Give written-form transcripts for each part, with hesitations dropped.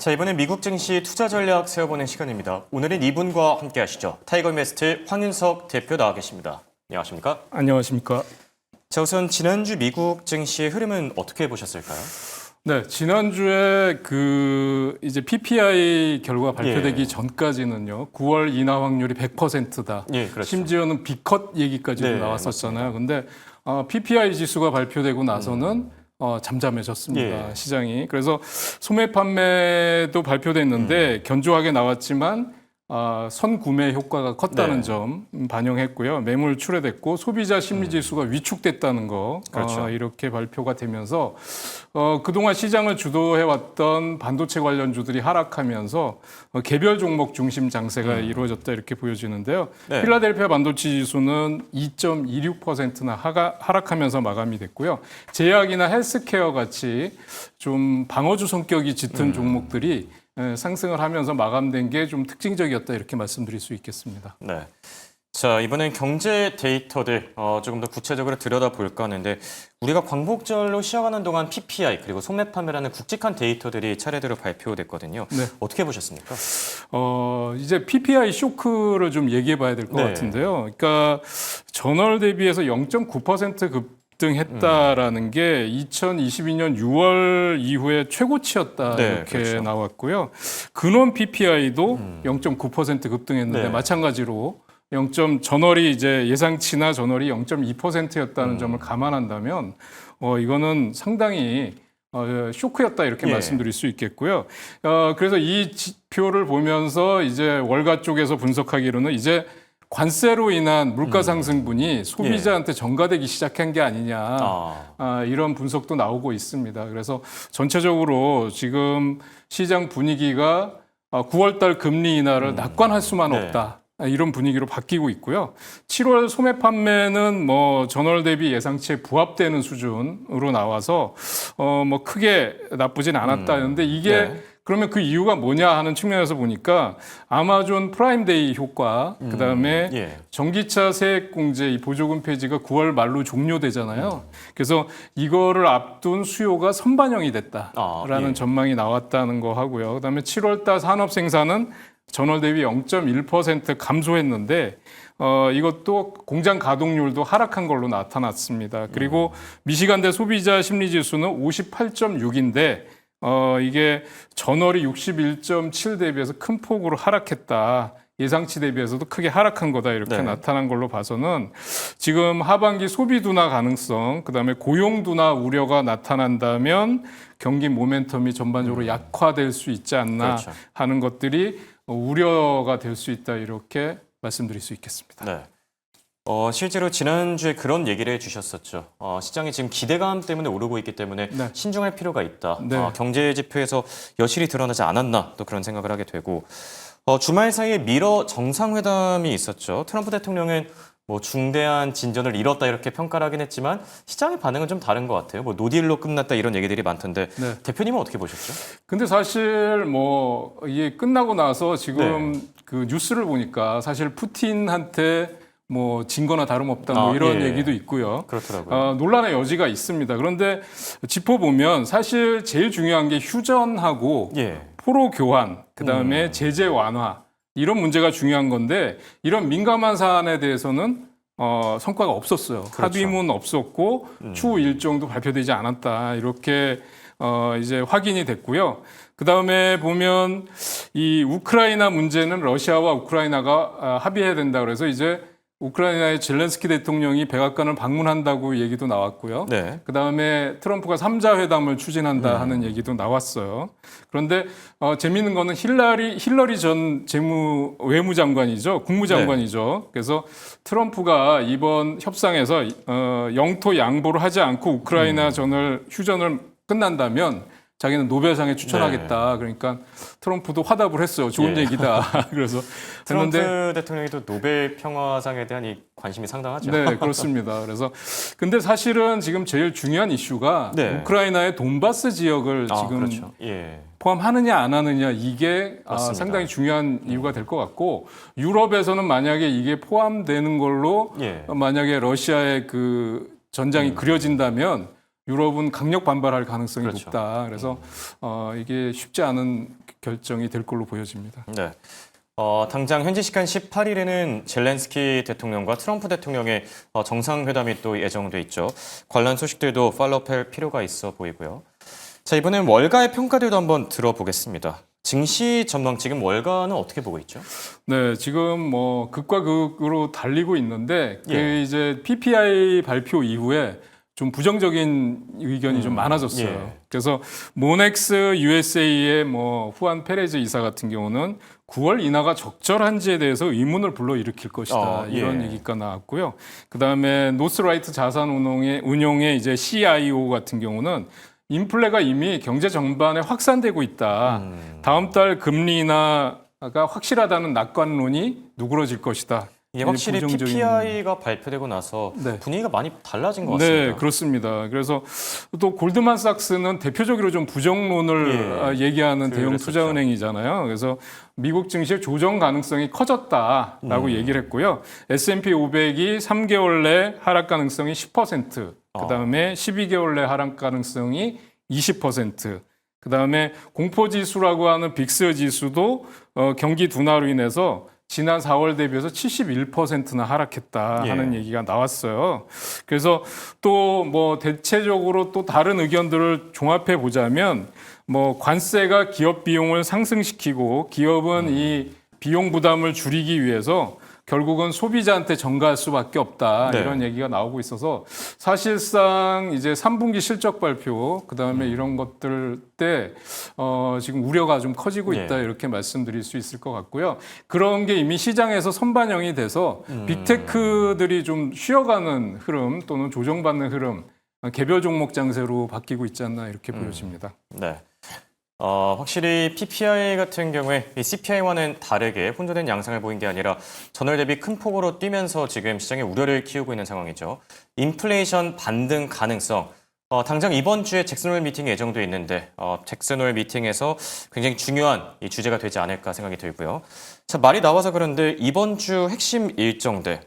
자, 이번엔 미국 증시 투자 전략 세워보는 시간입니다. 오늘은 이분과 함께 하시죠. 타이거인베스트 황윤석 대표 나와 계십니다. 안녕하십니까? 안녕하십니까? 자, 우선 지난주 미국 증시의 흐름은 어떻게 보셨을까요? 네, 지난주에 이제 PPI 결과 발표되기 전까지는요, 9월 인하 확률이 100%다. 예, 그렇죠. 심지어는 B컷 얘기까지도 네, 나왔었잖아요. 근데 PPI 지수가 발표되고 나서는 잠잠해졌습니다. 예. 시장이. 그래서 소매 판매도 발표됐는데 견조하게 나왔지만 선구매 효과가 컸다는 네. 점 반영했고요. 매물 출회됐고 소비자 심리 지수가 위축됐다는 거 그렇죠. 이렇게 발표가 되면서 그동안 시장을 주도해왔던 반도체 관련주들이 하락하면서 개별 종목 중심 장세가 이루어졌다 이렇게 보여지는데요. 네. 필라델피아 반도체 지수는 2.26%나 하락하면서 마감이 됐고요. 제약이나 헬스케어 같이 좀 방어주 성격이 짙은 종목들이 상승을 하면서 마감된 게 좀 특징적이었다 이렇게 말씀드릴 수 있겠습니다. 네. 자, 이번엔 경제 데이터들 조금 더 구체적으로 들여다볼까 하는데 우리가 광복절로 쉬어가는 동안 PPI 그리고 소매 판매라는 굵직한 데이터들이 차례대로 발표됐거든요. 네. 어떻게 보셨습니까? 이제 PPI 쇼크를 좀 얘기해 봐야 될 것 네. 같은데요. 그러니까 전월 대비해서 0.9% 급등했다라는 게 2022년 6월 이후에 최고치였다 네, 이렇게 그렇죠. 나왔고요. 근원 PPI도 0.9% 급등했는데 네. 마찬가지로 전월이 이제 예상치나 전월이 0.2%였다는 점을 감안한다면 이거는 상당히 쇼크였다 이렇게 예. 말씀드릴 수 있겠고요. 그래서 이 지표를 보면서 이제 월가 쪽에서 분석하기로는 이제 관세로 인한 물가 상승분이 소비자한테 전가되기 시작한 게 아니냐 이런 분석도 나오고 있습니다. 그래서 전체적으로 지금 시장 분위기가 9월달 금리 인하를 낙관할 수만 네. 없다. 이런 분위기로 바뀌고 있고요. 7월 소매 판매는 전월 대비 예상치에 부합되는 수준으로 나와서 크게 나쁘진 않았다 했는데 이게 네. 그러면 그 이유가 뭐냐 하는 측면에서 보니까 아마존 프라임데이 효과, 그다음에 예. 전기차 세액공제 이 보조금 폐지가 9월 말로 종료되잖아요. 그래서 이거를 앞둔 수요가 선반영이 됐다라는 예. 전망이 나왔다는 거 하고요. 그다음에 7월 달 산업 생산은 전월 대비 0.1% 감소했는데 이것도 공장 가동률도 하락한 걸로 나타났습니다. 그리고 미시간대 소비자 심리 지수는 58.6인데 이게 전월이 61.7 대비해서 큰 폭으로 하락했다. 예상치 대비해서도 크게 하락한 거다 이렇게 네. 나타난 걸로 봐서는 지금 하반기 소비 둔화 가능성, 그다음에 고용 둔화 우려가 나타난다면 경기 모멘텀이 전반적으로 약화될 수 있지 않나 그렇죠. 하는 것들이 우려가 될 수 있다 이렇게 말씀드릴 수 있겠습니다. 네. 실제로 지난주에 그런 얘기를 해주셨었죠. 시장이 지금 기대감 때문에 오르고 있기 때문에 네. 신중할 필요가 있다. 네. 경제 지표에서 여실히 드러나지 않았나 또 그런 생각을 하게 되고 주말 사이에 미러 정상회담이 있었죠. 트럼프 대통령은 중대한 진전을 이뤘다 이렇게 평가를 하긴 했지만 시장의 반응은 좀 다른 것 같아요. 노딜로 끝났다 이런 얘기들이 많던데 네. 대표님은 어떻게 보셨죠? 근데 사실 이게 끝나고 나서 지금 그 뉴스를 보니까 사실 푸틴한테 진 거나 다름없다 이런 예. 얘기도 있고요. 그렇더라고요. 논란의 여지가 있습니다. 그런데 짚어보면 사실 제일 중요한 게 휴전하고 예. 포로 교환, 그다음에 제재 완화 이런 문제가 중요한 건데 이런 민감한 사안에 대해서는 성과가 없었어요. 그렇죠. 합의문 없었고 추후 일정도 발표되지 않았다. 이렇게 이제 확인이 됐고요. 그다음에 보면 이 우크라이나 문제는 러시아와 우크라이나가 합의해야 된다. 그래서 이제 우크라이나의 젤렌스키 대통령이 백악관을 방문한다고 얘기도 나왔고요. 네. 그다음에 트럼프가 3자 회담을 추진한다 하는 얘기도 나왔어요. 그런데 재미있는 거는 힐러리 전 외무장관이죠. 국무장관이죠. 그래서 트럼프가 이번 협상에서 영토 양보를 하지 않고 우크라이나 휴전을 끝난다면 자기는 노벨상에 추천하겠다. 그러니까 트럼프도 화답을 했어요. 좋은 얘기다. 그래서 트럼프 대통령이 또 노벨 평화상에 대한 이 관심이 상당하죠. 네, 그렇습니다. 그래서 근데 사실은 지금 제일 중요한 이슈가 네. 우크라이나의 돈바스 지역을 지금 그렇죠. 예. 포함하느냐 안 하느냐 이게 맞습니다. 상당히 중요한 이유가 될 것 같고 유럽에서는 만약에 이게 포함되는 걸로 예. 만약에 러시아의 그 전장이 그려진다면 유럽은 강력 반발할 가능성이 그렇죠. 높다. 그래서 이게 쉽지 않은 결정이 될 걸로 보여집니다. 네. 당장 현지 시간 18일에는 젤렌스키 대통령과 트럼프 대통령의 정상회담이 또 예정돼 있죠. 관련 소식들도 팔로우할 필요가 있어 보이고요. 자, 이번엔 월가의 평가들도 한번 들어보겠습니다. 증시 전망 지금 월가는 어떻게 보고 있죠? 네, 지금 뭐 극과 극으로 달리고 있는데 그 예. 이제 PPI 발표 이후에 좀 부정적인 의견이 좀 많아졌어요. 예. 그래서 모넥스 USA의 뭐 후안 페레즈 이사 같은 경우는 9월 인하가 적절한지에 대해서 의문을 불러일으킬 것이다. 예. 이런 얘기가 나왔고요. 그다음에 노스라이트 자산 운용의 이제 CIO 같은 경우는 인플레가 이미 경제 전반에 확산되고 있다. 다음 달 금리 인하가 확실하다는 낙관론이 누그러질 것이다. 이게 확실히 부정적인- PPI가 발표되고 나서 네. 분위기가 많이 달라진 것 같습니다. 네, 그렇습니다. 그래서 또 골드만삭스는 대표적으로 좀 부정론을 얘기하는 대형 그랬었죠. 투자은행이잖아요. 그래서 미국 증시의 조정 가능성이 커졌다라고 얘기를 했고요. S&P 500이 3개월 내 하락 가능성이 10%, 그다음에 12개월 내 하락 가능성이 20%, 그다음에 공포지수라고 하는 빅스 지수도 경기 둔화로 인해서 지난 4월 대비해서 71%나 하락했다 하는 얘기가 나왔어요. 그래서 또 뭐 대체적으로 또 다른 의견들을 종합해 보자면 뭐 관세가 기업 비용을 상승시키고 기업은 이 비용 부담을 줄이기 위해서 결국은 소비자한테 전가할 수밖에 없다. 네. 이런 얘기가 나오고 있어서 사실상 이제 3분기 실적 발표 그다음에 이런 것들 때 지금 우려가 좀 커지고 있다. 이렇게 말씀드릴 수 있을 것 같고요. 그런 게 이미 시장에서 선반영이 돼서 빅테크들이 좀 쉬어가는 흐름 또는 조정받는 흐름 개별 종목 장세로 바뀌고 있지 않나 이렇게 보여집니다. 네. 확실히 PPI 같은 경우에 이 CPI와는 다르게 혼조된 양상을 보인 게 아니라 전월 대비 큰 폭으로 뛰면서 지금 시장의 우려를 키우고 있는 상황이죠. 인플레이션 반등 가능성. 당장 이번 주에 잭슨홀 미팅이 예정돼 있는데 잭슨홀 미팅에서 굉장히 중요한 이 주제가 되지 않을까 생각이 들고요. 자, 말이 나와서 그런데 이번 주 핵심 일정들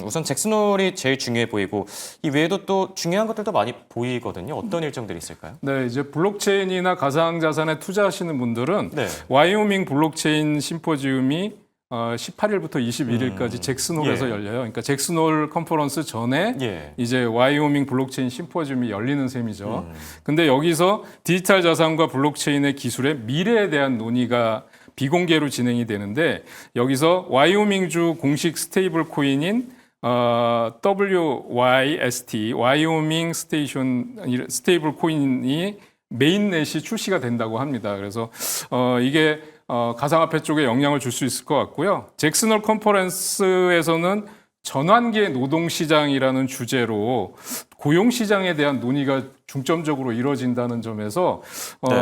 우선 잭슨홀이 제일 중요해 보이고 이 외에도 또 중요한 것들도 많이 보이거든요. 어떤 일정들이 있을까요? 네, 이제 블록체인이나 가상자산에 투자하시는 분들은 네. 와이오밍 블록체인 심포지움이 18일부터 21일까지 잭슨홀에서 열려요. 그러니까 잭슨홀 컨퍼런스 전에 이제 와이오밍 블록체인 심포지움이 열리는 셈이죠. 근데 여기서 디지털 자산과 블록체인의 기술의 미래에 대한 논의가 비공개로 진행이 되는데 여기서 와이오밍주 공식 스테이블 코인인 WYST, 와이오밍 스테이블 코인이 메인넷이 출시가 된다고 합니다. 그래서 이게 가상화폐 쪽에 영향을 줄 수 있을 것 같고요. 잭슨홀 컨퍼런스에서는 전환기의 노동시장이라는 주제로 고용시장에 대한 논의가 중점적으로 이루어진다는 점에서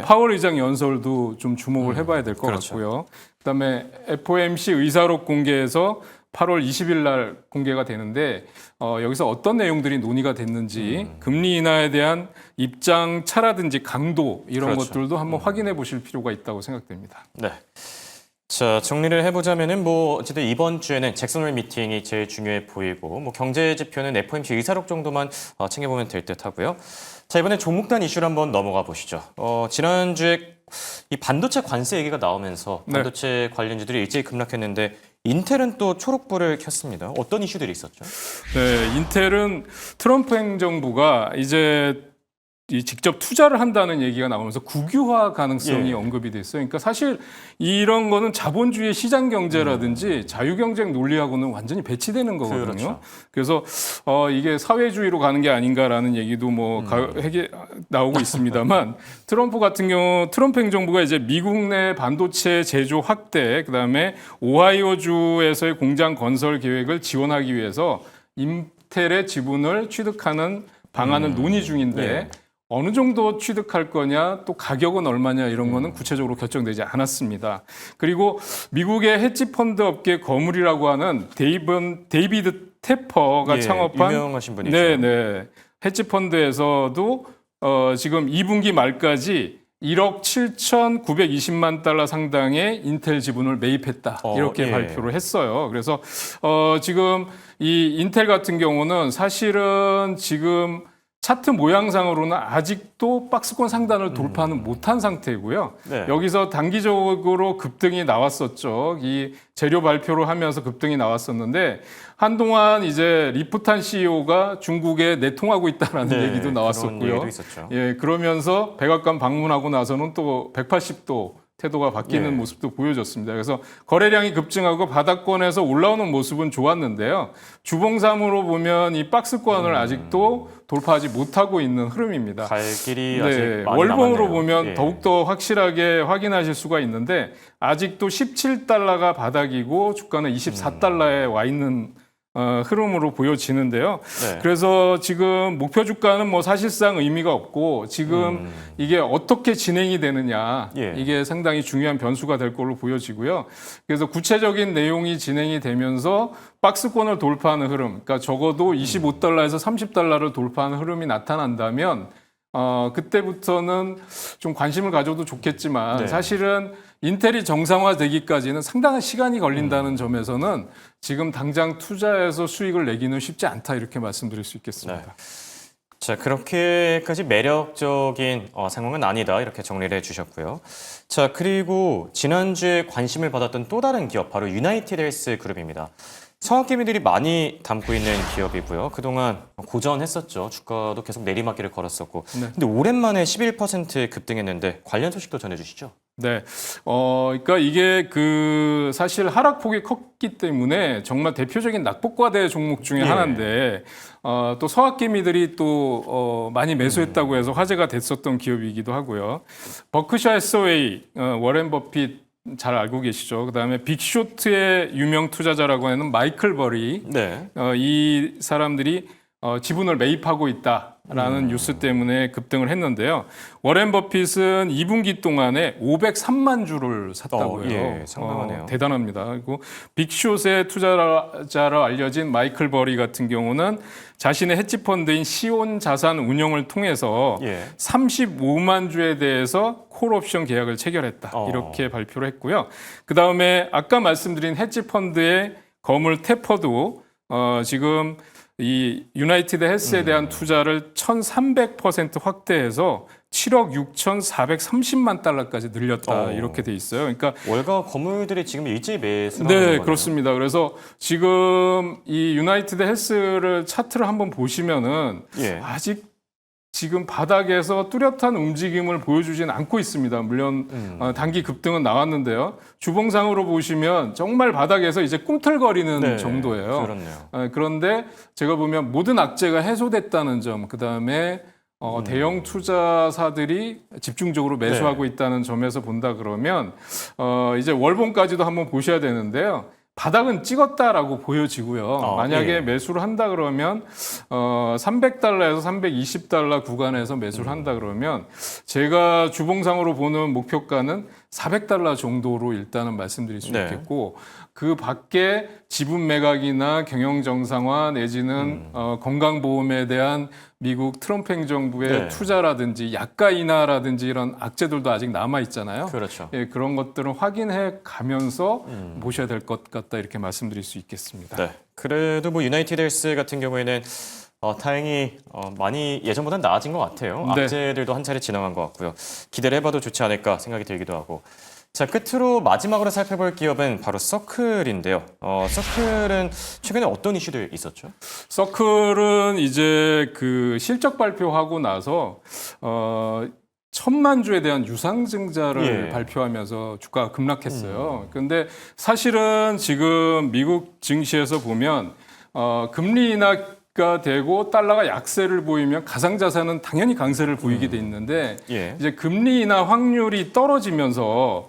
파월 의장 연설도 좀 주목을 해봐야 될 것 같고요. 그다음에 FOMC 의사록 공개에서 8월 20일 날 공개가 되는데 여기서 어떤 내용들이 논의가 됐는지 금리 인하에 대한 입장 차라든지 강도 이런 것들도 한번 확인해 보실 필요가 있다고 생각됩니다. 네. 자, 정리를 해보자면은 뭐 어쨌든 이번 주에는 잭슨홀 미팅이 제일 중요해 보이고 뭐 경제 지표는 FOMC 의사록 정도만 챙겨보면 될 듯하고요. 자, 이번에 종목단 이슈를 한번 넘어가 보시죠. 지난주에 이 반도체 관세 얘기가 나오면서 반도체 관련주들이 일제히 급락했는데 인텔은 또 초록불을 켰습니다. 어떤 이슈들이 있었죠? 네, 인텔은 트럼프 행정부가 이제 직접 투자를 한다는 얘기가 나오면서 국유화 가능성이 언급이 됐어요. 그러니까 사실 이런 거는 자본주의 시장 경제라든지 자유경쟁 논리하고는 완전히 배치되는 거거든요. 그래서 이게 사회주의로 가는 게 아닌가라는 얘기도 뭐 나오고 있습니다만 트럼프 같은 경우 트럼프 행정부가 이제 미국 내 반도체 제조 확대 그다음에 오하이오주에서의 공장 건설 계획을 지원하기 위해서 인텔의 지분을 취득하는 방안을 논의 중인데 어느 정도 취득할 거냐, 또 가격은 얼마냐 이런 거는 구체적으로 결정되지 않았습니다. 그리고 미국의 헤지 펀드 업계 거물이라고 하는 데이비드 테퍼가 창업한 유명하신 분이죠. 네네 헤지 펀드에서도 지금 2분기 말까지 1억 7,920만 달러 상당의 인텔 지분을 매입했다 이렇게 발표를 했어요. 그래서 지금 이 인텔 같은 경우는 사실은 지금 차트 모양상으로는 아직도 박스권 상단을 돌파는 못한 상태이고요. 네. 여기서 단기적으로 급등이 나왔었죠. 이 재료 발표를 하면서 급등이 나왔었는데 한동안 이제 리프탄 CEO가 중국에 내통하고 있다라는 네, 얘기도 그런 나왔었고요. 얘기도 있었죠. 예, 그러면서 백악관 방문하고 나서는 또 180도 태도가 바뀌는 예. 모습도 보여줬습니다. 그래서 거래량이 급증하고 바닥권에서 올라오는 모습은 좋았는데요. 주봉삼으로 보면 이 박스권을 아직도 돌파하지 못하고 있는 흐름입니다. 갈 길이 아직 네, 많이 월봉으로 남았네요. 보면 예. 더욱더 확실하게 확인하실 수가 있는데 아직도 17달러가 바닥이고 주가는 24달러에 와 있는 흐름으로 보여지는데요. 네. 그래서 지금 목표 주가는 뭐 사실상 의미가 없고 지금 이게 어떻게 진행이 되느냐 예. 이게 상당히 중요한 변수가 될 걸로 보여지고요. 그래서 구체적인 내용이 진행이 되면서 박스권을 돌파하는 흐름, 그러니까 적어도 25달러에서 30달러를 돌파하는 흐름이 나타난다면 그때부터는 좀 관심을 가져도 좋겠지만 네. 사실은 인텔이 정상화되기까지는 상당한 시간이 걸린다는 점에서는 지금 당장 투자해서 수익을 내기는 쉽지 않다 이렇게 말씀드릴 수 있겠습니다. 자, 그렇게까지 매력적인 상황은 아니다 이렇게 정리를 해주셨고요. 자, 그리고 지난주에 관심을 받았던 또 다른 기업 바로 유나이티드 헬스 그룹입니다. 성악개미들이 많이 담고 있는 기업이고요. 그동안 고전했었죠. 주가도 계속 내리막길을 걸었었고. 네. 근데 오랜만에 11% 급등했는데 관련 소식도 전해주시죠. 네. 그러니까 이게 사실 하락폭이 컸기 때문에 정말 대표적인 낙폭과대 종목 중에 예. 하나인데, 또 서학개미들이 또, 많이 매수했다고 해서 화제가 됐었던 기업이기도 하고요. 버크셔 해서웨이, 워렌 버핏 잘 알고 계시죠. 그 다음에 빅쇼트의 유명 투자자라고 하는 마이클 버리, 네. 이 사람들이 지분을 매입하고 있다라는 뉴스 때문에 급등을 했는데요. 워렌 버핏은 2분기 동안에 503만 주를 샀다고요. 예, 상당하네요. 대단합니다. 그리고 빅숏의 투자자로 알려진 마이클 버리 같은 경우는 자신의 헤지펀드인 시온 자산 운용을 통해서 예. 35만 주에 대해서 콜옵션 계약을 체결했다. 어. 이렇게 발표를 했고요. 그다음에 아까 말씀드린 헤지펀드의 거물 테퍼도 지금 이 유나이티드 헬스에 대한 투자를 1,300% 확대해서 7억 6,430만 달러까지 늘렸다. 이렇게 돼 있어요. 그러니까 월가 건물들이 지금 일제히 매수하는 네, 거네요. 그렇습니다. 그래서 지금 이 유나이티드 헬스를 차트를 한번 보시면은 예. 아직 지금 바닥에서 뚜렷한 움직임을 보여주지는 않고 있습니다. 물론 단기 급등은 나왔는데요. 주봉상으로 보시면 정말 바닥에서 이제 꿈틀거리는 네, 정도예요. 그렇네요. 그런데 제가 보면 모든 악재가 해소됐다는 점, 그다음에 대형 투자사들이 집중적으로 매수하고 있다는 점에서 본다 그러면 이제 월봉까지도 한번 보셔야 되는데요. 바닥은 찍었다라고 보여지고요. 만약에 예. 매수를 한다 그러면 300달러에서 320달러 구간에서 매수를 한다 그러면 제가 주봉상으로 보는 목표가는 400달러 정도로 일단은 말씀드릴 수 네. 있겠고 그 밖에 지분 매각이나 경영 정상화 내지는 건강보험에 대한 미국 트럼프 행정부의 네. 투자라든지 약가 인하라든지 이런 악재들도 아직 남아 있잖아요. 그렇죠. 예, 그런 것들은 확인해 가면서 보셔야 될 것 같다 이렇게 말씀드릴 수 있겠습니다. 네. 그래도 뭐 유나이티드 헬스 같은 경우에는 다행히 많이 예전보다는 나아진 것 같아요. 네. 악재들도 한 차례 지나간 것 같고요. 기대를 해봐도 좋지 않을까 생각이 들기도 하고. 자, 끝으로 마지막으로 살펴볼 기업은 바로 서클인데요. 서클은 최근에 어떤 이슈들 있었죠? 서클은 이제 그 실적 발표하고 나서 1,000만 주에 대한 유상증자를 예. 발표하면서 주가가 급락했어요. 그런데 사실은 지금 미국 증시에서 보면 금리 인하가 되고 달러가 약세를 보이면 가상자산은 당연히 강세를 보이게 돼 있는데 예. 이제 금리 인하 확률이 떨어지면서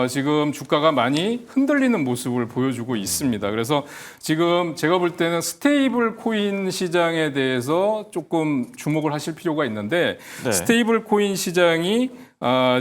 지금 주가가 많이 흔들리는 모습을 보여주고 있습니다. 그래서 지금 제가 볼 때는 스테이블 코인 시장에 대해서 조금 주목을 하실 필요가 있는데 네. 스테이블 코인 시장이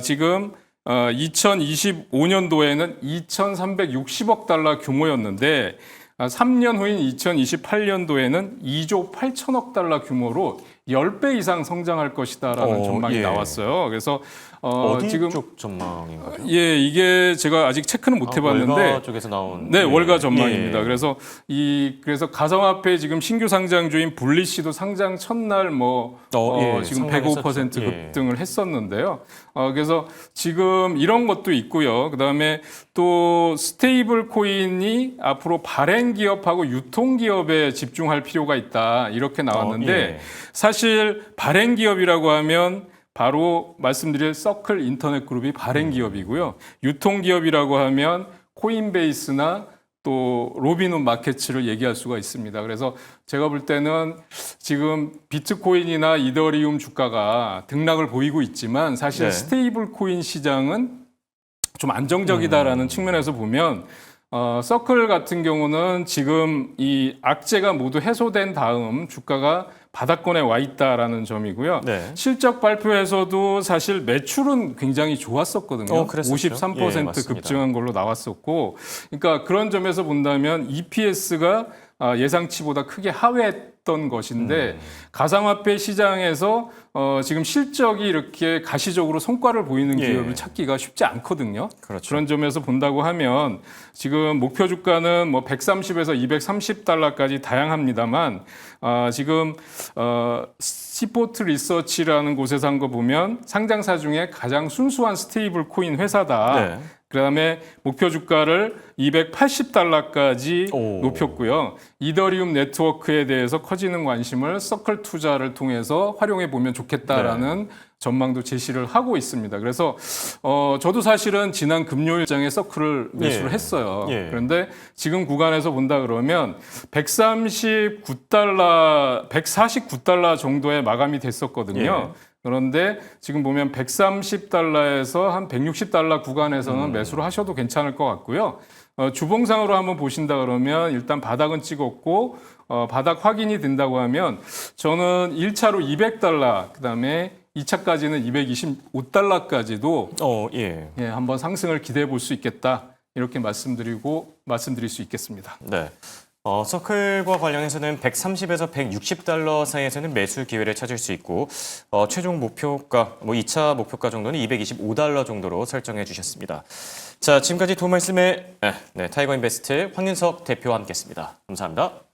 지금 2025년도에는 2,360억 달러 규모였는데 3년 후인 2028년도에는 2조 8천억 달러 규모로 10배 이상 성장할 것이다라는 전망이 예. 나왔어요. 그래서 어디 지금 쪽 전망인가요? 예, 이게 제가 아직 체크는 못 해봤는데 월가 쪽에서 나온 네, 예. 월가 전망입니다. 예. 그래서 가상화폐 지금 신규 상장주인 블리시도 상장 첫날 예, 지금 상승했었죠. 105% 예. 급등을 했었는데요. 그래서 지금 이런 것도 있고요. 그다음에 또 스테이블 코인이 앞으로 발행 기업하고 유통 기업에 집중할 필요가 있다. 이렇게 나왔는데 예. 사실 발행 기업이라고 하면 바로 말씀드릴 서클 인터넷 그룹이 발행 기업이고요. 유통 기업이라고 하면 코인베이스나 또 로빈훗 마켓츠를 얘기할 수가 있습니다. 그래서 제가 볼 때는 지금 비트코인이나 이더리움 주가가 등락을 보이고 있지만 사실 네. 스테이블 코인 시장은 좀 안정적이다라는 측면에서 보면 서클 같은 경우는 지금 이 악재가 모두 해소된 다음 주가가 바닥권에 와 있다라는 점이고요. 네. 실적 발표에서도 사실 매출은 굉장히 좋았었거든요. 그랬었죠. 53% 예, 맞습니다. 급증한 걸로 나왔었고, 그러니까 그런 점에서 본다면 EPS가 예상치보다 크게 하회했던 것인데 가상화폐 시장에서 지금 실적이 이렇게 가시적으로 성과를 보이는 예. 기업을 찾기가 쉽지 않거든요. 그렇죠. 그런 점에서 본다고 하면 지금 목표 주가는 130에서 230달러까지 다양합니다만 지금 시포트 리서치라는 곳에서 한 거 보면 상장사 중에 가장 순수한 스테이블 코인 회사다. 네. 그다음에 목표 주가를 280달러까지 오. 높였고요. 이더리움 네트워크에 대해서 커지는 관심을 서클 투자를 통해서 활용해 보면 좋겠다라는 전망도 제시를 하고 있습니다. 그래서 저도 사실은 지난 금요일장에 서클을 매수를 예. 했어요. 예. 그런데 지금 구간에서 본다 그러면 149달러 정도에 마감이 됐었거든요. 그런데 지금 보면 130달러에서 한 160달러 구간에서는 매수를 하셔도 괜찮을 것 같고요. 주봉상으로 한번 보신다 그러면 일단 바닥은 찍었고 바닥 확인이 된다고 하면 저는 1차로 200달러 그다음에 2차까지는 225달러까지도 예. 한번 상승을 기대해 볼 수 있겠다. 이렇게 말씀드릴 수 있겠습니다. 네. 서클과 관련해서는 130에서 160달러 사이에서는 매수 기회를 찾을 수 있고 최종 목표가 2차 목표가 정도는 225달러 정도로 설정해 주셨습니다. 자, 지금까지 도움 말씀에 타이거 인베스트 황윤석 대표와 함께했습니다. 감사합니다.